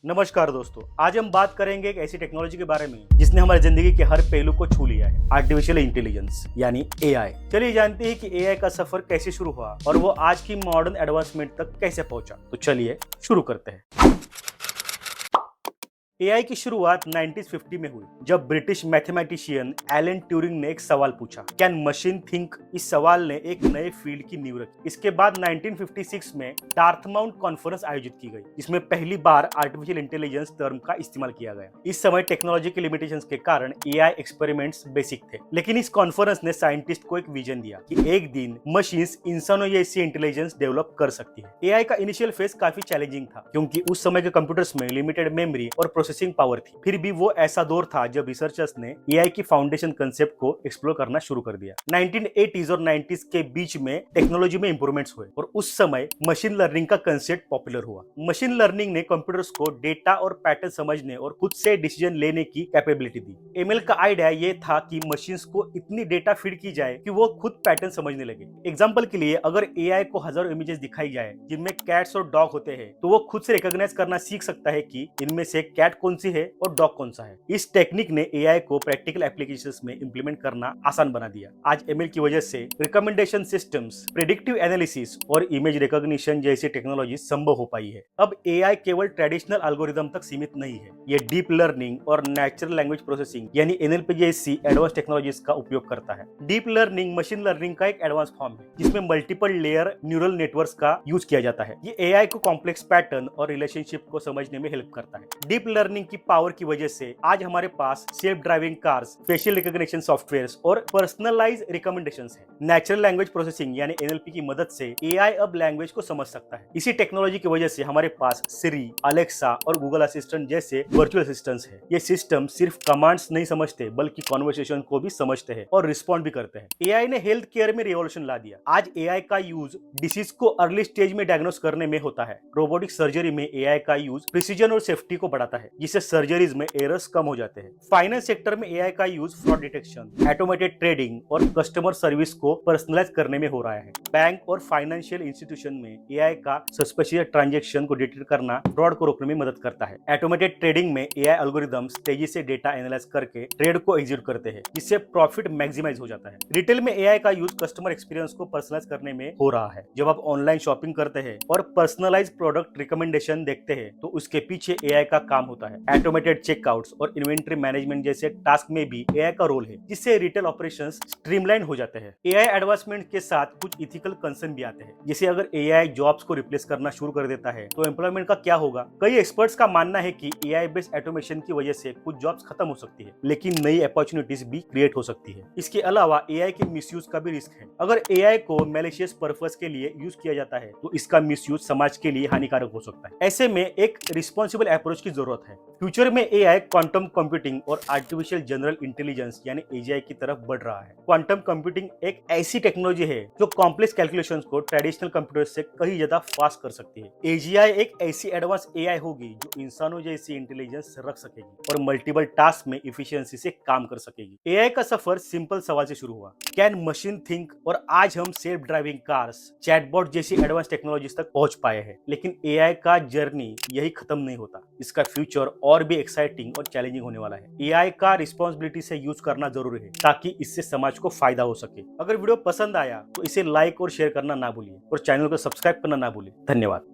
नमस्कार दोस्तों, आज हम बात करेंगे एक ऐसी टेक्नोलॉजी के बारे में जिसने हमारी जिंदगी के हर पहलू को छू लिया है, आर्टिफिशियल इंटेलिजेंस यानी एआई। चलिए जानते हैं कि एआई का सफर कैसे शुरू हुआ और वो आज की मॉडर्न एडवांसमेंट तक कैसे पहुंचा। तो चलिए शुरू करते हैं। एआई की शुरुआत 1950 में हुई जब ब्रिटिश मैथमेटिशियन एलन ट्यूरिंग ने एक सवाल पूछा, कैन मशीन थिंक। इस सवाल ने एक नए फील्ड की नींव रखी। इसके बाद 1956 में डार्थमाउंट कॉन्फ्रेंस आयोजित की गई, जिसमें पहली बार आर्टिफिशियल इंटेलिजेंस टर्म का इस्तेमाल किया गया। इस समय टेक्नोलॉजी के लिमिटेशंस के कारण एआई एक्सपेरिमेंट्स बेसिक थे, लेकिन इस कॉन्फ्रेंस ने साइंटिस्ट को एक विजन दिया कि एक दिन मशीन्स इंसानों जैसी इंटेलिजेंस डेवलप कर सकती है। एआई का इनिशियल फेज काफी चैलेंजिंग था, क्योंकि उस समय के कंप्यूटर्स में लिमिटेड मेमोरी और प्रोसेसिंग पावर थी। फिर भी वो ऐसा दौर था जब रिसर्चर्स ने एआई की फाउंडेशन कंसेप्ट को एक्सप्लोर करना शुरू कर दिया। 1980s और 90s के बीच में टेक्नोलॉजी में इंप्रूवमेंट्स हुए और उस समय मशीन लर्निंग का कंसेप्ट पॉपुलर हुआ। मशीन लर्निंग ने कंप्यूटर्स को डेटा और पैटर्न समझने और खुद से डिसीजन लेने की कैपेबिलिटी दी। एमएल का आइडिया ये था कि मशीन्स को इतनी डेटा फीड की जाए कि वो खुद पैटर्न समझने लगे। एग्जांपल के लिए, अगर एआई को हजारों इमेजेस दिखाई जाए जिनमें कैट्स और डॉग होते हैं, तो वो खुद से रिकॉग्नाइज करना सीख सकता है कि इनमें से कैट कौन सी है और डॉग कौन सा है। इस टेक्निक ने एआई को प्रैक्टिकल एप्लीकेशंस में इंप्लीमेंट करना आसान बना दिया। आज एमएल की वजह से रिकमेंडेशन सिस्टम्स, प्रेडिक्टिव एनालिसिस और इमेज रिकॉग्निशन जैसी टेक्नोलॉजी संभव हो पाई है। अब एआई केवल ट्रेडिशनल एल्गोरिदम तक सीमित नहीं है, ये डीप लर्निंग और नेचुरल लैंग्वेज प्रोसेसिंग यानी एनएलपी जैसी एडवांस टेक्नोलॉजीज का उपयोग करता है। डीप लर्निंग मशीन लर्निंग का एक एडवांस फॉर्म है, जिसमें मल्टीपल लेयर न्यूरल नेटवर्क्स का यूज किया जाता है। ये एआई को कॉम्प्लेक्स पैटर्न और रिलेशनशिप को समझने में हेल्प करता है। डीप लर्निंग की पावर की वजह से आज हमारे पास self driving cars, facial recognition softwares और पर्सनलाइज्ड रिकमेंडेशंस हैं। नेचुरल लैंग्वेज प्रोसेसिंग यानी एनएलपी की मदद से एआई अब लैंग्वेज को समझ सकता है। इसी टेक्नोलॉजी की वजह से हमारे पास सिरी, अलेक्सा और गूगल असिस्टेंट जैसे वर्चुअल असिस्टेंट्स हैं। ये सिस्टम सिर्फ कमांड्स नहीं समझते, बल्कि कॉन्वर्सेशन को भी समझते हैं और रिस्पॉन्ड भी करते हैं। एआई ने हेल्थ केयर में रिवॉल्यूशन ला दिया। आज एआई का यूज डिसीज को अर्ली स्टेज में डायग्नोस करने में होता है। रोबोटिक सर्जरी में एआई का यूज प्रिसीजन और सेफ्टी को बढ़ाता है, जिससे सर्जरीज में एरर्स कम हो जाते हैं। फाइनेंस सेक्टर में एआई का use fraud detection, automated trading और कस्टमर सर्विस को पर्सनलाइज करने में हो रहा है। बैंक और फाइनेंशियल इंस्टीट्यूशन में एआई का सस्पिशियस ट्रांजैक्शन को डिटेक्ट करना फ्रॉड को रोकने में मदद करता है। ऑटोमेटेड ट्रेडिंग में एआई एल्गोरिदम्स तेजी से डेटा एनालाइज करके ट्रेड को एग्जीक्यूट करते हैं, जिससे प्रॉफिट मैक्सिमाइज हो जाता है। रिटेल में एआई का यूज कस्टमर एक्सपीरियंस को पर्सनलाइज करने में हो रहा है। जब आप ऑनलाइन शॉपिंग करते हैं और पर्सनलाइज प्रोडक्ट रिकमेंडेशन देखते हैं, तो उसके पीछे एआई का काम होता है। ऑटोमेटेड चेकआउट्स और इन्वेंट्री मैनेजमेंट जैसे टास्क में भी एआई का रोल है, जिससे रिटेल ऑपरेशंस स्ट्रीमलाइन हो जाते हैं। एआई एडवांसमेंट के साथ कुछ इथिकल कंसर्न भी आते हैं, जैसे अगर एआई जॉब्स को रिप्लेस करना शुरू कर देता है तो एम्प्लॉयमेंट का क्या होगा। कई एक्सपर्ट्स का मानना है कि एआई बेस्ड ऑटोमेशन की वजह से कुछ जॉब्स खत्म हो सकती है, लेकिन नई अपॉर्चुनिटीज भी क्रिएट हो सकती है। इसके अलावा एआई के मिसयूज का भी रिस्क है। अगर एआई को मैलिशियस पर्पस के लिए यूज किया जाता है, तो इसका मिसयूज समाज के लिए हानिकारक हो सकता है। ऐसे में एक रिस्पॉन्सिबल अप्रोच की जरूरत है। फ्यूचर में एआई क्वांटम कंप्यूटिंग और आर्टिफिशियल जनरल इंटेलिजेंस यानी एजीआई की तरफ बढ़ रहा है। क्वांटम कंप्यूटिंग एक ऐसी टेक्नोलॉजी है जो कॉम्प्लेक्स कैलकुलेशंस को ट्रेडिशनल कंप्यूटर से कहीं ज्यादा फास्ट कर सकती है। एजीआई एक ऐसी एडवांस एआई होगी जो इंसानों जैसी इंटेलिजेंस रख सकेगी और मल्टीपल टास्क में इफिशियंसी से काम कर सकेगी। एआई का सफर सिंपल सवाल से शुरू हुआ, कैन मशीन थिंक, और आज हम सेल्फ ड्राइविंग कार्स, चैटबॉट जैसी एडवांस टेक्नोलॉजीज तक पहुंच पाए हैं। लेकिन एआई का जर्नी यही खत्म नहीं होता। इसका फ्यूचर और भी एक्साइटिंग और चैलेंजिंग होने वाला है। एआई का रिस्पॉन्सिबिलिटी से यूज करना जरूरी है, ताकि इससे समाज को फायदा हो सके। अगर वीडियो पसंद आया तो इसे लाइक और शेयर करना ना भूलिए और चैनल को सब्सक्राइब करना ना भूलिए। धन्यवाद।